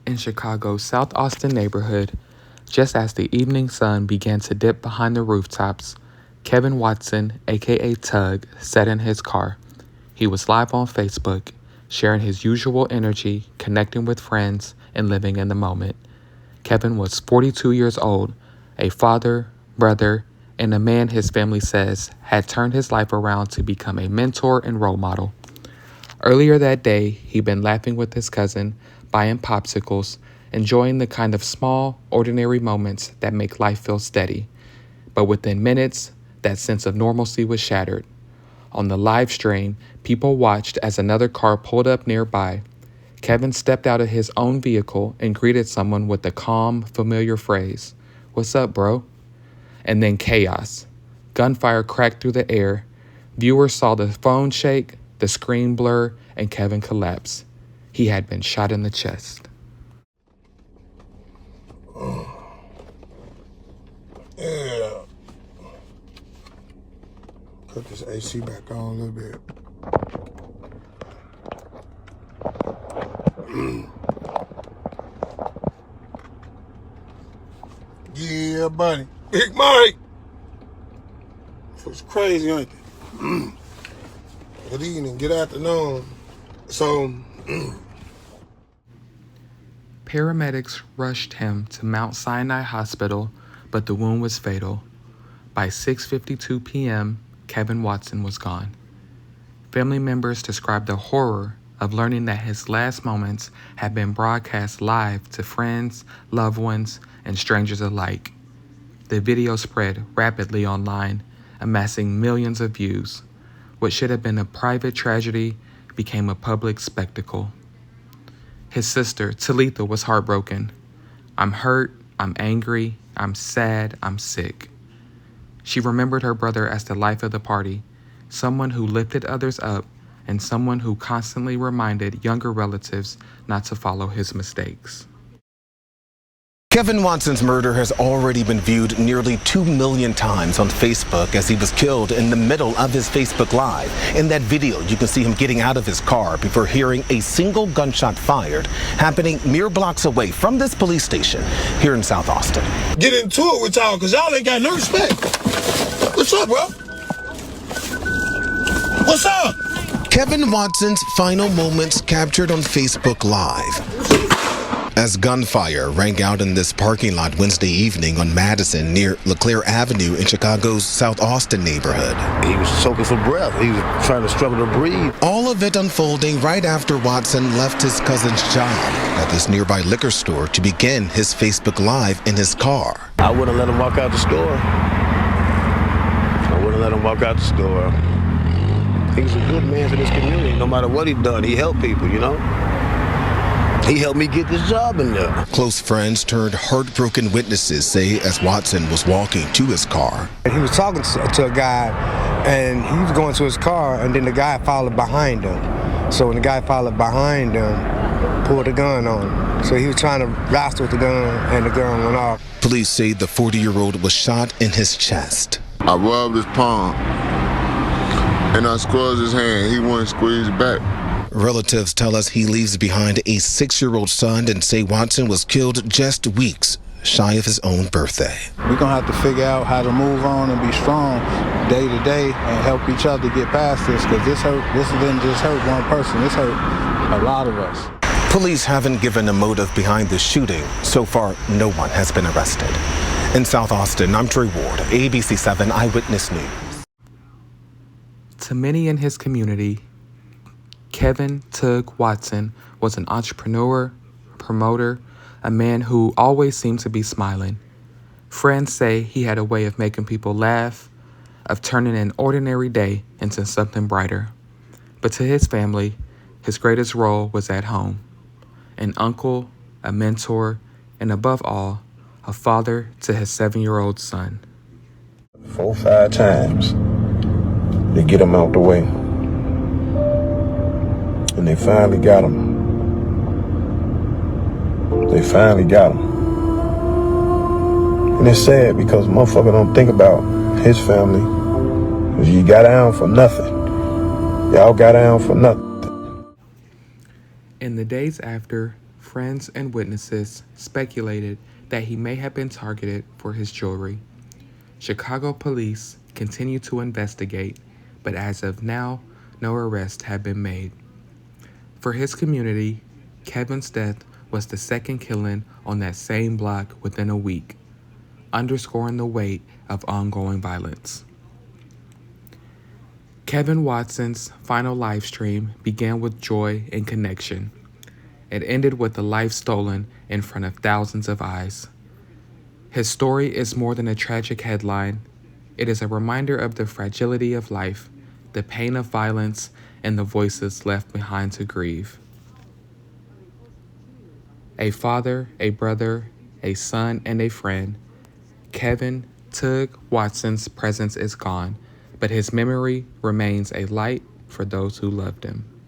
in Chicago's South Austin neighborhood, just as the evening sun began to dip behind the rooftops, Kevin Watson, aka Tugg, sat in his car. He was live on Facebook, sharing his usual energy, connecting with friends, and living in the moment. Kevin was 42 years old, a father, brother, and a man his family says had turned his life around to become a mentor and role model. Earlier that day, he'd been laughing with his cousin, buying popsicles, enjoying the kind of small, ordinary moments that make life feel steady. But within minutes, that sense of normalcy was shattered. On the live stream, people watched as another car pulled up nearby. Kevin stepped out of his own vehicle and greeted someone with the calm, familiar phrase, "What's up, bro?" And then chaos. Gunfire cracked through the air. Viewers saw the phone shake, the screen blur, and Kevin collapse. He had been shot in the chest. Yeah. Put this AC back on a little bit. Yeah, buddy. Big Mike. It's crazy, ain't it? Good evening, good afternoon. So, Paramedics rushed him to Mount Sinai Hospital, but the wound was fatal. By 6:52 p.m., Kevin Watson was gone. Family members described the horror of learning that his last moments had been broadcast live to friends, loved ones, and strangers alike. The video spread rapidly online, amassing millions of views. What should have been a private tragedy became a public spectacle. His sister, Talitha, was heartbroken. "I'm hurt, I'm angry, I'm sad, I'm sick." She remembered her brother as the life of the party, someone who lifted others up and someone who constantly reminded younger relatives not to follow his mistakes. Kevin Watson's murder has already been viewed nearly 2 million times on Facebook as he was killed in the middle of his Facebook Live. In that video, you can see him getting out of his car before hearing a single gunshot fired, happening mere blocks away from this police station here in South Austin. get into it with y'all, because y'all ain't got no respect. What's up, bro? What's up? Kevin Watson's final moments captured on Facebook Live as gunfire rang out in this parking lot Wednesday evening on Madison near LeClaire Avenue in Chicago's South Austin neighborhood. He was choking for breath. He was trying to struggle to breathe. All of it unfolding right after Watson left his cousin's job at this nearby liquor store to begin his Facebook Live in his car. I wouldn't let him walk out the store. He was a good man for this community. No matter what he done, he helped people, you know? He helped me get this job in there. Close friends turned heartbroken witnesses say as Watson was walking to his car. He was talking to a guy, and he was going to his car, and then the guy followed behind him. So when the guy followed behind him, pulled a gun on him. So he was trying to wrestle with the gun, and the gun went off. Police say the 40-year-old was shot in his chest. I rubbed his palm, and I squeezed his hand. He wouldn't squeeze back. Relatives tell us he leaves behind a 6-year-old son and say Watson was killed just weeks shy of his own birthday. We're going to have to figure out how to move on and be strong day to day and help each other get past this, because this didn't just hurt one person. This hurt a lot of us. Police haven't given a motive behind the shooting. So far, no one has been arrested. In South Austin, I'm Trey Ward, ABC 7 Eyewitness News. To many in his community, Kevin Tugg Watson was an entrepreneur, promoter, a man who always seemed to be smiling. Friends say he had a way of making people laugh, of turning an ordinary day into something brighter. But to his family, his greatest role was at home. An uncle, a mentor, and above all, a father to his 7-year-old son. 4 or 5 times to get him out the way. And they finally got him. And it's sad because motherfucker don't think about his family. Cause you got down for nothing. Y'all got down for nothing. In the days after, friends and witnesses speculated that he may have been targeted for his jewelry. Chicago police continue to investigate, but as of now, no arrests have been made. For his community, Kevin's death was the second killing on that same block within a week, underscoring the weight of ongoing violence. Kevin Watson's final live stream began with joy and connection. It ended with a life stolen in front of thousands of eyes. His story is more than a tragic headline. It is a reminder of the fragility of life, the pain of violence, and the voices left behind to grieve. A father, a brother, a son, and a friend, Kevin Tugg Watson's presence is gone, but his memory remains a light for those who loved him.